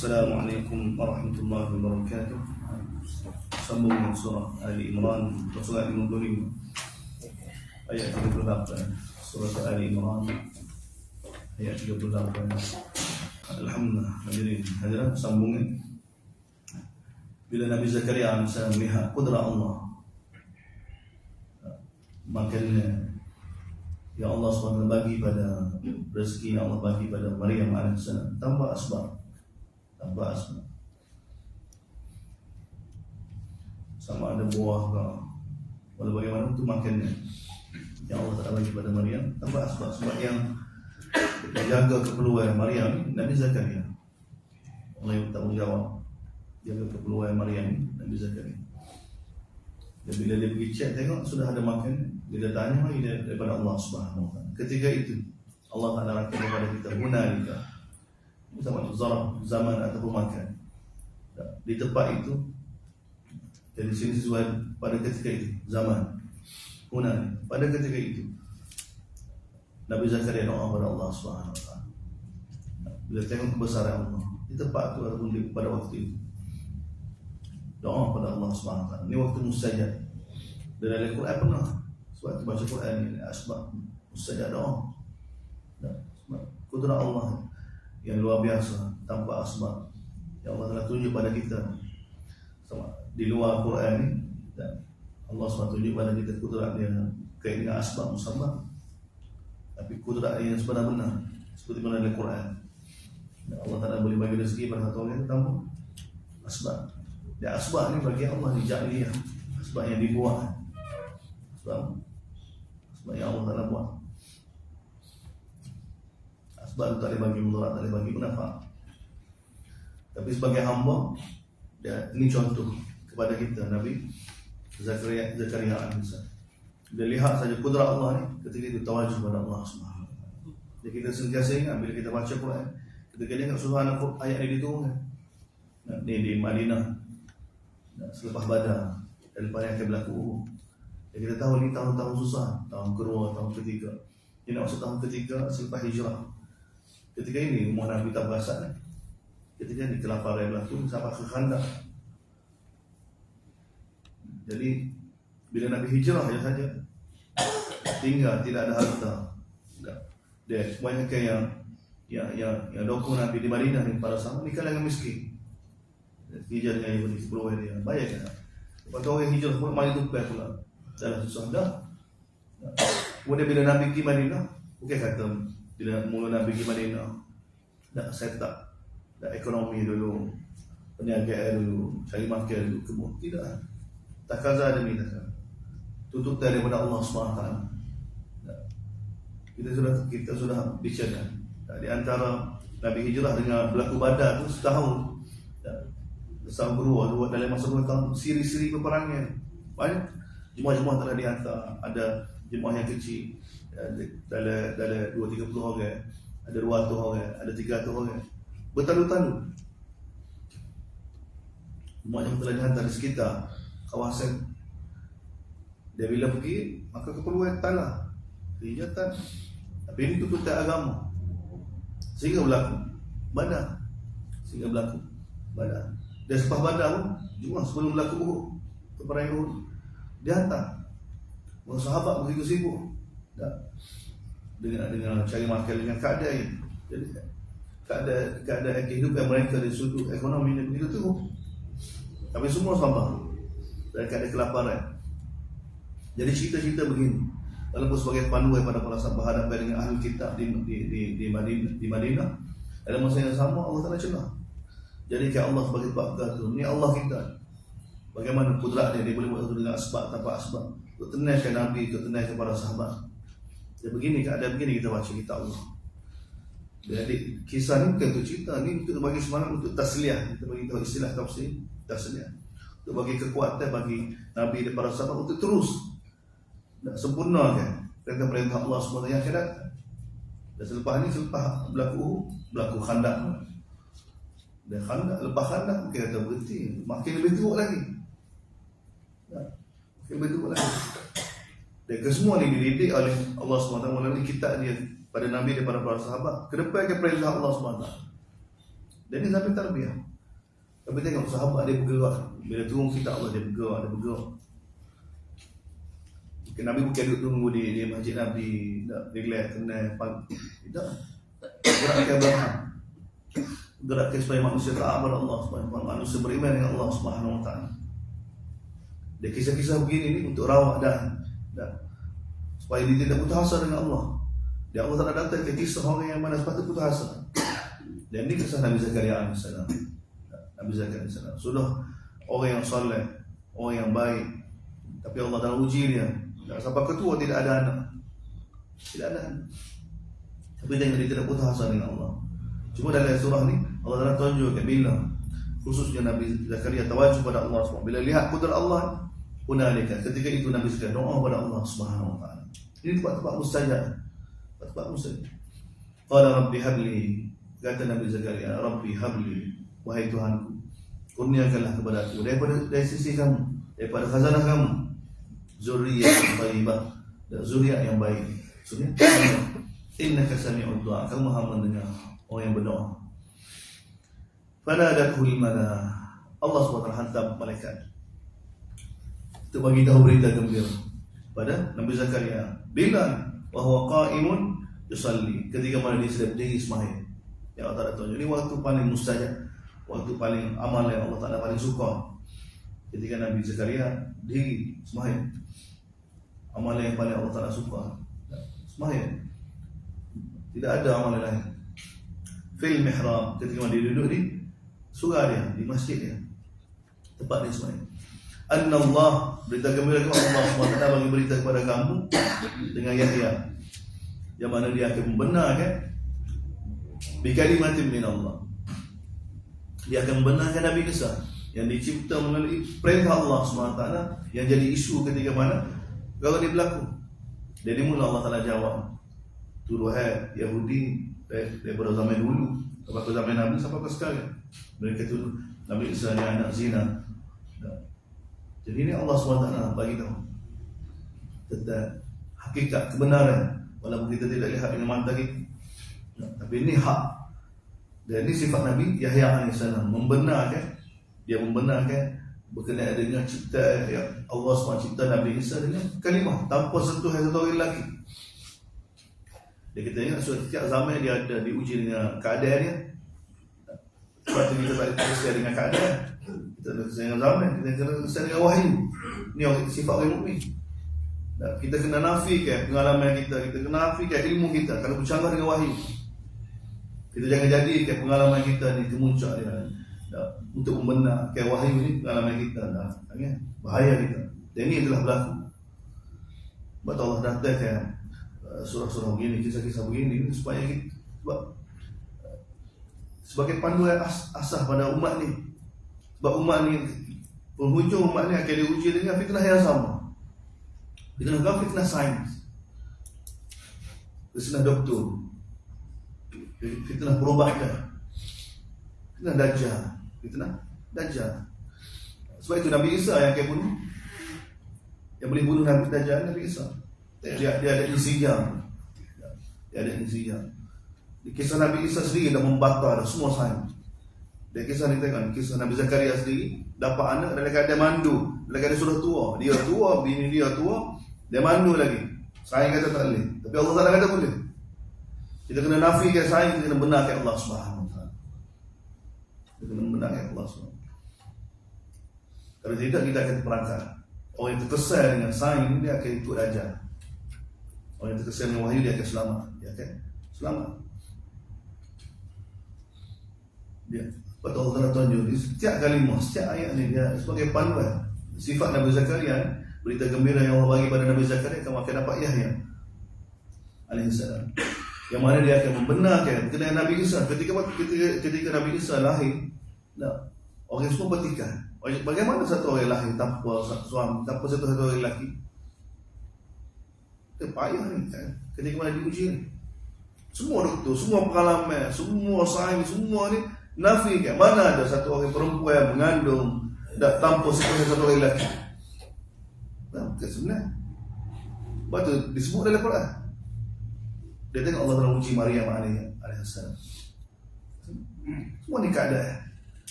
Assalamualaikum warahmatullahi wabarakatuh. Sambung surah Ali Imran, surah 55 ayat 38. Surah Ali Imran ayat 38. Alhamdulillah, hadirin sambungin. Bila Nabi Zakaria AS melihat kudrat Allah, makanya yang Allah SWT bagi pada rezeki yang Allah bagi pada Maryam AS tanpa asbab, sama ada buah ke walau bagaimana itu makannya yang Allah tak bagi pada Maryam tanpa asbab. Sebab yang menjaga keperluan Maryam Nabi Zakaria, Allah yang bertanggungjawab jaga keperluan Maryam Nabi Zakaria. Dan bila dia pergi cek tengok sudah ada makan, dia tanya lagi daripada Allah Subhanahu Wa Taala. Ketika itu Allah Taala rakam kepada kita hunalika, zaman ataupun makan di tempat itu. Jadi sini sesuai pada ketika itu zaman hunalika, pada ketika itu Nabi Zakaria doa kepada Allah Subhanahu Wa Taala. Bila tengok kebesaran Allah di tempat itu ataupun pada waktu itu, doa kepada Allah Subhanahu Wa Taala. Ini waktu mustajab. Dan dalam Quran pernah sebab baca Quran ini asbab mustajab doa. Sebab kudrat Allah yang luar biasa tanpa asbab yang Allah telah tunjuk pada kita di luar Quran ini, dan Allah SWT tunjuk pada kita kudrat dia kait dengan asbab musabab, tapi kudrat yang sebenar-benar seperti mana dalam Quran. Dan Allah Ta'ala boleh bagi rezeki pada satu orang itu tanpa asbab. Dan asbab ni bagi Allah dijadikan asbab yang dibuat, asbab yang Allah Ta'ala buat. Asbab itu tak boleh bagi mudarat, tak boleh bagi manfaat. Tapi sebagai hamba, ini contoh kepada kita Nabi Zakaria AS. Dia lihat saja kudrat Allah ni, ketika itu tawajuh kepada Allah Subhanahu Wa Taala. Jadi kita sentiasa ingat bila kita baca Quran, ketika dia ingat subhanallah ayat ini diturunkan. Ni di Madinah selepas Badar dan lepas yang akan berlaku Uhud. Jadi kita tahu ni tahun-tahun susah, tahun kedua, tahun ketiga. Ini nak masuk tahun ketiga selepas hijrah. Ketika ini umur Nabi tak berasal. Ketika ini kelaparan berlaku sampai ke Khandaq. Jadi bila Nabi hijrah saja tinggal, tidak ada harta. Dia kebanyakan yang dokong Nabi di Madinah ni para sahabat ni kalangan miskin. Hijrah dengan Yahudi sepuluh dia bayar kan. Lepas tu orang hijrah pun mari tupai pula dalam susah dah. Kemudian bila Nabi pergi Madinah, bukan kata bila mula Nabi pergi Madinah nak set up dah ekonomi dulu, perniagaan dulu, cari makan dulu, kebun. Tidak. Takaza demi takaza. Tutup daripada Allah SWT. Kita sudah bicara di antara Nabi hijrah dengan berlaku Badar tu setahun. Setahun kedua dalam masa 2 tahun siri-siri peperangan banyak. Jemaah-jemaah telah dihantar. Ada jemaah yang kecil dalam 2-30 orang, ada 200 orang, ada 300 orang, bertalu-talu. Jemaah yang telah dihantar di sekitar kawasan. Dia bila pergi, maka keperluan tanah hijatan. Tapi ini tuntutan agama, sehingga berlaku Badar. Dan selepas Badar pun, cuma sebelum berlaku Uhud, peperangan Uhud, dia hantar. Orang sahabat begitu sibuk dengan cari makan, dengan keadaan ini. Jadi keadaan kehidupan mereka dari sudut ekonomi yang begitu teruk. Tapi semua sabar dan keadaan kelaparan. Jadi cerita-cerita begini, walaupun sebagai panduan pada para sahabat berhadapan dengan ahli kitab di Madinah, dalam masa yang sama Allah Ta'ala celah. Jadi kalau Allah sebagai pakar tu, ni Allah kita. Bagaimana kudratnya dia boleh buat itu dengan asbab tanpa asbab. Untuk tenangkan Nabi, untuk tenangkan para sahabat. Jadi begini keadaan begini kita baca kitab Allah. Jadi kisah ni bukan untuk cerita, ni untuk bagi semangat, untuk tasliyah. Kita bagi tahu istilah tafsir, tasliyah. Untuk bagi kekuatan bagi Nabi dan para sahabat untuk terus nak sempurnakan perintah Allah SWT yang akan datang. Dan selepas berlaku Khandaq. Dan lepas Khandaq mungkin kata berhenti, makin lebih teruk lagi. Makin lebih teruk lagi. Dan kesemua ni dididik oleh Allah SWT melalui kitab dia pada Nabi dan para sahabat. Kedepankan perintah Allah SWT. Dan ini sampai tarbiyah. Tapi tengok sahabat dia bergerak. Bila turun kitab Allah dia bergerak, dia bergerak. Nabi bukan duduk tunggu di masjid Nabi, tak relax, kenal, tidak. Gerak ke belakang. Gerak ke supaya manusia taat kepada Allah, supaya manusia beriman dengan Allah Subhanahu Wa Taala. Dia kisah-kisah begini ni untuk rawat dan supaya dia tidak putus asa dengan Allah. Dia Allah tak datang ke kisah orang yang mana sepatutnya putus asa. Dan ini kisah Nabi Zakaria AS. Nabi Zakaria AS sudah orang yang soleh, orang yang baik, tapi Allah dah uji dia. Sampai ketua tidak ada anak. Tidak ada anak. Tapi dia tidak putus asa dengan Allah. Cuma dalam surah ni Allah Taala tunjukkan bila khususnya Nabi Zakaria tawajuh pada Allah SWT. Bila lihat kudrat Allah, hunalika, ketika itu Nabi Zakaria doa pada Allah Subhanahu Wa Taala. Ini tempat-tempat mustajab. Tempat mustajab. Qala rabbi habli, kata Nabi Zakaria, rabbi habli, wahai Tuhanku, kurniakanlah kepada aku dari sisi kamu, daripada khazanah kamu, zuriyah yang thayyibah, dan zuriat yang baik. Zuriat innaka sami'ud du'a, kamu Maha mendengar orang yang berdoa. Fanadatul mala, Allah SWT hantar malaikat untuk bagi tahu berita gembira pada Nabi Zakaria bila bahwa qa'imun yusalli, ketika mana dia sedang berdiri sembahyang. Yang Allah Taala tunjuk ini waktu paling mustajab, waktu paling amal yang Allah Taala paling suka. Ketika Nabi Zakaria diri sembahyang, amal yang paling Allah Taala suka sembahyang. Tidak ada amal lain. Fil mihrab, ketika dia duduk di surga dia, di masjid dia, tempat dia sembahyang. Anna Allah, berita gembira kepada Allah SWT bagi berita kepada kamu dengan Yahya, yang mana dia akan membenarkan bi kalimatin min Allah. Dia akan membenarkan Nabi Isa yang dicipta melalui perintah Allah SWT, yang jadi isu ketika mana kalau dia berlaku. Jadi mula Allah Taala jawab tuduhan Yahudi daripada zaman dulu sampai ke zaman Nabi sampai ke sekarang. Mereka tuduh Nabi Isa ni anak zina. Jadi ini Allah SWT bagi tahu tentang hakikat kebenaran, walaupun kita tidak lihat dengan mata kita, tapi ini hak. Dan ini sifat Nabi Yahya AS, membenarkan. Dia membenarkan berkenaan dengan cipta Allah SWT cipta Nabi Isa dengan kalimah tanpa sentuh satu orang lelaki. Dia kita ingat setiap zaman dia ada diuji dengan keadaan dia. Sebab tu kita tak boleh tersedia dengan keadaan. Kita ada tersedia dengan zaman, kita kena tersedia dengan wahyu. Ini sifat orang mukmin. Kita kena nafikan pengalaman kita kena nafikan ilmu kita kalau bercanggah dengan wahyu. Kita jangan jadikan pengalaman kita ni kemuncak dia. Untuk membenarkan wahyu ni pengalaman kita bahaya kita. Dan ini telah berlaku. Sebab Allah datangkan surah-surah begini, kisah-kisah begini supaya kita sebagai panduan asas pada umat ni. Sebab umat ni, penghujung umat ni akan diuji dengan fitnah yang sama. Fitnah sains, fitnah doktor, fitnah perubatan, fitnah dajjal. Sebab itu Nabi Isa yang akan bunuh, yang boleh bunuh Nabi Dajjal, Nabi Isa. Dia ada insijam. Dia ada insijam. Di kisah Nabi Isa sendiri dah membakar semua sains. Dia kisah ni tengok, kisah Nabi Zakaria sendiri dapat anak dalam keadaan mandu, dalam keadaan sudah tua. Dia tua, bini dia tua, dia mandu lagi. Sains kata tak boleh, tapi Allah Taala kata boleh. Kita kena nafikan sains, kita kena benarkan Allah Subhanahu Wa Taala. Kita kena benarkan Allah Subhanahu Wa Taala. Kalau tidak, kita akan terperangkap. Orang yang terkesan dengan sains dia akan ikut dajjal. Orang yang terkesan dengan wahyu dia akan selamat. Dia akan selamat. Dia betul Allah tunjuk di setiap kalimah, setiap ayat ni dia sebagai panduan. Sifat Nabi Zakaria, berita gembira yang Allah bagi pada Nabi Zakaria, kamu akan dapat Yahya alaihissalam, yang mana dia akan membenarkan berkenaan Nabi Isa. Ketika Nabi Isa lahir, orang semua bertikai. Bagaimana satu orang lahir tanpa suami, tanpa satu orang lelaki? Payah ni kan? Ketika mana diuji ni, semua doktor, semua pengalaman, semua sains, semua ni nafikan. Mana ada satu orang perempuan yang mengandung tanpa satu orang lelaki? Bukan sebenarnya. Sebab tu disebut dalam Quran. Dia tengok Allah Taala uji Maryam alaihissalam. Semua ni keadaan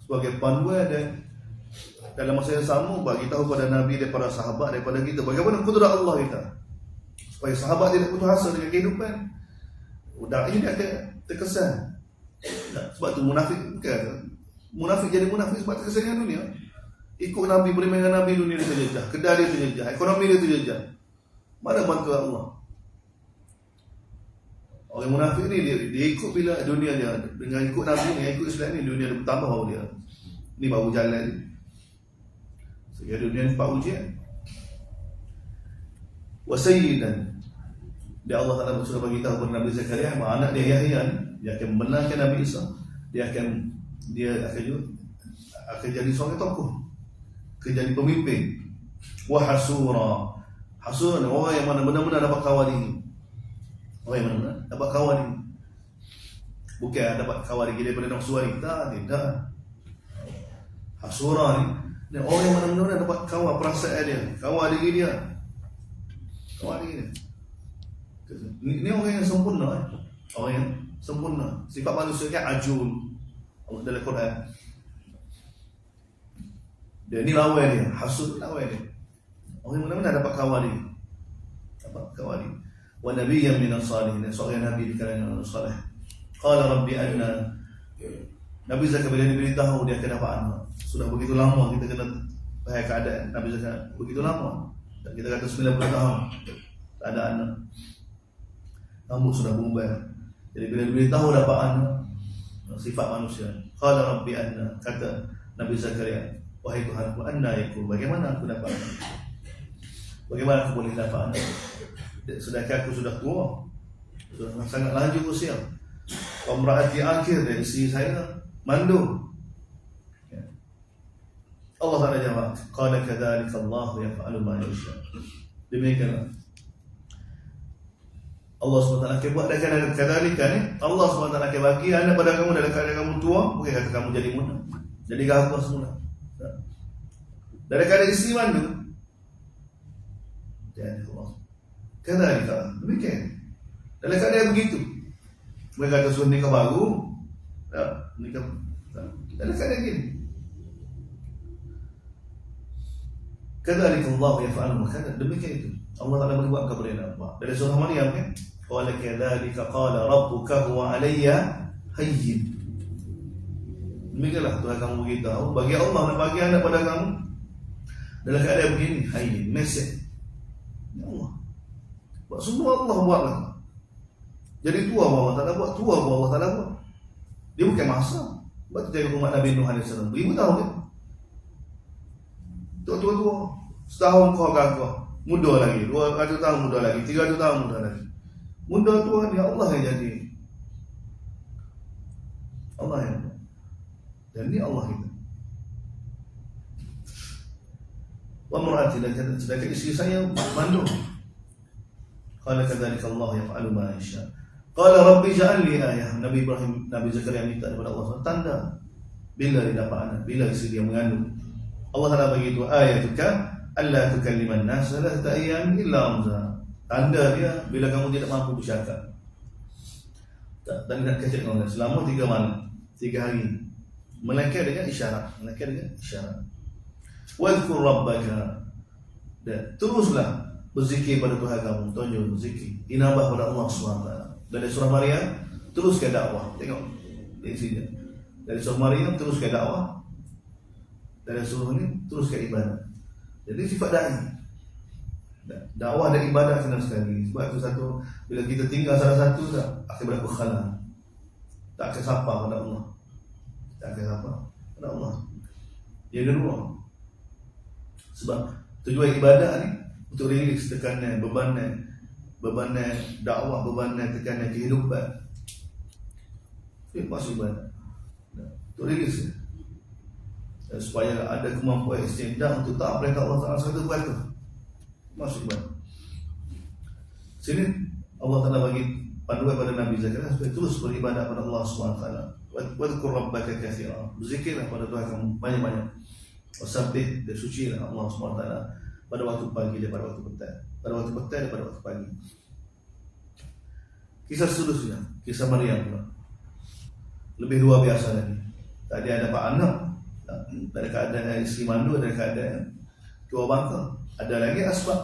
sebagai panduan dan dalam masa yang sama bagi tahu pada Nabi daripada sahabat daripada kita bagaimana kudrat Allah kita supaya sahabat tidak putus asa dengan kehidupan. Dai dia akan terkesan. Sebab tu munafik bukan munafik jadi munafik sebab terkesan dengan dunia. Ikut Nabi, boleh dengan Nabi, dunia dia terjejah, kedai dia terjejah, ekonomi dia terjejah. Mana bantuan Allah? Orang munafik ni dia ikut bila dunia dia dengan ikut Nabi ni, ikut Islam ni, dunia dia bertambah baru dia. Ni baru jalan ni. Sehingga dunia ni 4 ujian. Wa sayyidan. Dia Allah Taala sudah bagi tahu kepada Nabi Zakaria, anak dia Yahya dia akan membenarkan Nabi Isa. Dia akan jadi seorang tokoh, akan jadi pemimpin. Wa hasura. Hasura orang yang mana benar-benar dapat kawal ini. Orang yang mana dapat kawal ini. Bukan dapat kawal ini daripada nafsu wanita, tidak. Hasura ni orang yang mana-mana dapat kawal perasaan dia, kawal diri dia. Kawal diri dia. Ini orang yang sempurna. Orang yang sempurna. Sifat manusia kan ajul. Allah dalam Quran. Dia ni lawan dia, hasud lawan dia. Orang yang mana-mana dapat kawal dia. Dapat kawal dia. Wa nabiyyan minas salihin, seorang nabi di kalangan orang saleh. Qala rabbi anna. Nabi Zakaria bila diberitahu dia akan dapat anak. Sudah begitu lama kita kena faham keadaan Nabi Zakaria, begitu lama. Dan kita kata 90 tahun tak ada anak. Rambut sudah bumbal. Jadi bila diberitahu dapat anak, sifat manusia. Qala rabbi anna, kata Nabi Zakaria, wahai Tuhanku, anna yakun, bagaimana aku dapat anak? Bagaimana aku boleh dapat anak? Sedangkan aku sudah tua, sudah sangat lanjut usia. Pemeraati akhir dari isteri saya mandul. Allah Taala jawab, qala kadzalika Allah yaf'alu ma yasha. Demikianlah Allah SWT akan buat dengan kadzalika ni. Allah SWT akan bagi anak pada kamu dalam keadaan kamu tua, bukan kata kamu jadi muda, jadi gagah semula. Dalam keadaan isteri mandul. Dan Allah kadzalika, demikian. Dalam keadaan begitu. Mereka kata suruh nikah baru, nikah dalam keadaan gini. Kadzalika Allah yaf'alu ma kana, demikian itu. Allah Taala berbuat kepada Nabi. Dari surah Maryam kan, qala kadzalika qala rabbuka huwa alayya hayyin. Demikianlah Tuhan kamu beritahu, bagi Allah nak bagi anak pada kamu dalam keadaan begini, hayyin, mesej. Ya Allah. Buat semua Allah buatlah. Jadi tua Allah Taala buat, tua Allah Taala buat. Dia bukan masa. Sebab tu umat Nabi Nuh alaihi salam 1000 tahun kan. Tua-tua, setahun kau gagah, muda lagi, 200 tahun muda lagi, 300 tahun muda lagi. Muda tua ni Allah yang jadi. Allah yang buat. Dan ni Allah kita. Wa mar'ati la kanat, sedangkan isteri saya mandul. Qala kadzalika Allah yaf'alu ma yasha. Qala rabbi ja'al li ayah. Nabi Ibrahim, Nabi Zakaria minta kepada Allah tanda bila dia dapat anak, bila isteri dia mengandung. Allah Taala bagi itu, ayatuka alla tukalliman nas thalathata ayyam illa ramza. Tanda dia bila kamu tidak mampu bercakap. Tak nak kecek dengan selama 3 malam, 3 hari. Melainkan dengan isyarat, melainkan dengan isyarat. Wadhkur rabbaka. Dan teruslah berzikir pada Tuhan kamu, tunjuk berzikir. Inabah pada Allah SWT. Dari surah Maryam teruskan dakwah. Tengok di sini. Dari surah Maryam teruskan dakwah. Dari surah ini teruskan ibadah. Jadi sifat dai. Dakwah dan ibadah kena sekali. Sebab itu satu, bila kita tinggal salah satu tak akan berlaku khalal. Tak akan sapa pada Allah. Tak akan sapa pada Allah. Yang kedua, sebab tujuan ibadah ni untuk rilis tekanan, bebanan dakwah, bebanan tekanan kehidupan. Itu maksud ibadah. Untuk rilis dan supaya ada kemampuan istiqdah untuk tak perintah Allah Taala 100%. Maksud ibadah. Sini Allah Taala bagi panduan pada Nabi Zakaria supaya terus beribadah pada Allah SWT. Wadhkur rabbaka katsira. Berzikirlah pada Tuhan kamu banyak-banyak. Wasabbih, dan sucilah Allah SWT pada waktu pagi dan pada waktu petang. Pada waktu petang dan pada waktu pagi. Kisah seterusnya. kisah Maryam pula. Lebih luar biasa lagi. Tadi ada dapat anak dari keadaan isteri mandu, dari keadaan tua bangka. Ada lagi asbab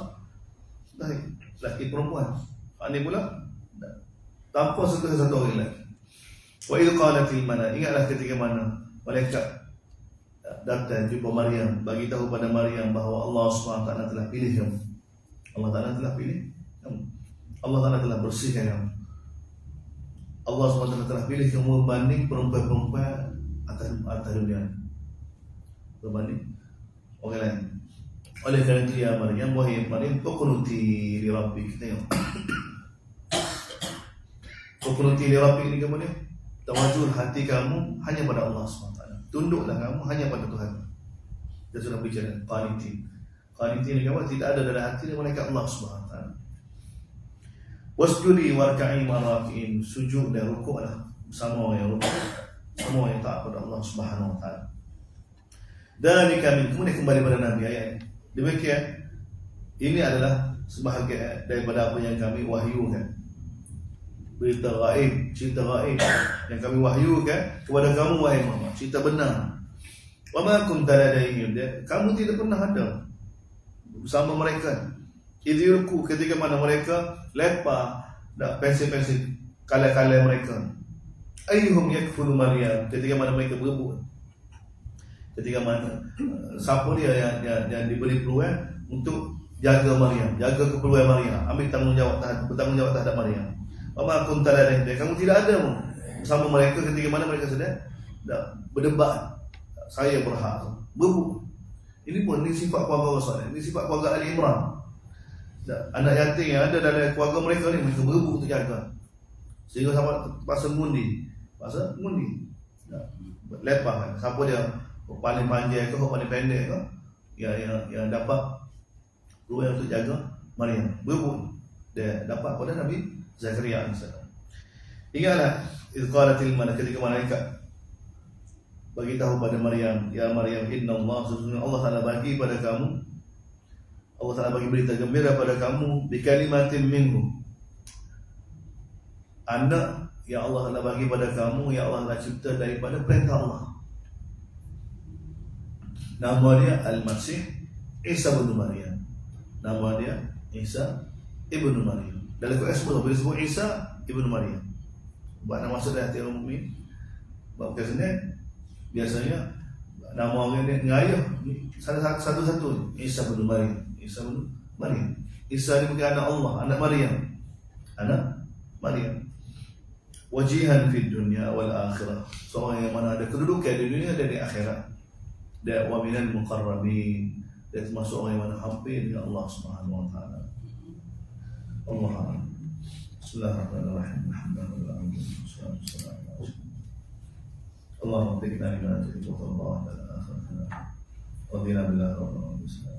laki perempuan. Ini pula tanpa satu orang lelaki. Wa idh qalatil mana, ingatlah ketika mana malaikat datang jumpa Maryam, bagi tahu pada Maryam bahawa Allah SWT telah pilih kamu. Allah Ta'ala telah pilih kamu. Allah Ta'ala telah bersihkan kamu. Allah SWT telah pilih kamu berbanding perempuan-perempuan atas dunia, berbanding orang lain. Oleh kerana itu ya Maryam, wahai Maryam, uqnuti li rabbik. Tengok, uqnuti li rabbik ni kamu ni, tawajjuh hati kamu hanya pada Allah SWT. Tunduklah kamu hanya pada Tuhan. Dia sudah bicara qanitin. Qanitin ni kamu tidak ada dalam hati mereka Allah SWT. Wasjudi warka'i maraki'in, sujud dan rukuklah bersama yang rukuk, semua yang taat pada Allah Subhanahu wa taala. Dan kami kemudian kembali pada Nabi ayat. Demikian ini adalah sebahagian daripada apa yang kami wahyukan. Berita gaib, cerita gaib yang kami wahyukan kepada kamu wahai Muhammad, cerita benar. Wa ma kunta ladaihim, kamu tidak pernah ada bersama mereka. Idhirku, ketika mana mereka lepas dak pensil-pensil kala-kala mereka. Ayyuhum yakfuru Maryam, ketika mana mereka berebut. Ketika mana siapa dia yang diberi peluang untuk jaga Maryam, jaga keperluan Maryam, ambil bertanggungjawab terhadap Maryam. Wa kunta ladaihim, kamu tidak ada bersama mereka ketika mana mereka sedang berdebat. Saya berhak berebut. Ini pun ini sifat keluarga Rasul, ini sifat keluarga Ali Imran. Anak yatim yang ada dalam keluarga mereka ni, mereka berebut untuk jaga. Sehingga sampai pasal mundi lepas kan. Siapa dia paling panjang ke paling pendek ke yang dapat peluang untuk jaga Maryam, berebut. Dia dapat pada Nabi Zakaria AS. Ingatlah izqalatil mana, ketika malaikat bagi tahu pada Maryam, ya Maryam, inna Allah, sesungguhnya Allah Ta'ala bagi pada kamu, Allah Ta'ala bagi berita gembira pada kamu, bi kalimatin minhu, anak yang Allah Ta'ala bagi pada kamu, yang Allah Ta'ala cipta daripada perintah Allah. Nama dia Al-Masih Isa bin Maryam. Nama dia Isa ibnu Maryam. Dalam Quran disebut Isa ibnu Maryam. Buat nama maksud hati orang mukmin. Sebab kesini biasanya nama orang ni ngayuh satu-satu Isa bin Maryam. Isa bin Maryam. Isa ni bukan anak Allah, anak Maryam. Anak Maryam. Wajihan fid dunya wal akhirah. Seorang yang mana ada kedudukan di dunia dan di akhirat. Dan wa minal muqarrabin. Dia termasuk orang yang mana hampir dengan Allah Subhanahu wa taala. Allah. Bismillahirrahmanirrahim. Alhamdulillah. Allahumma bina lima tuhibbu Allah wal akhirah. Wa bina billahi rabbil alamin.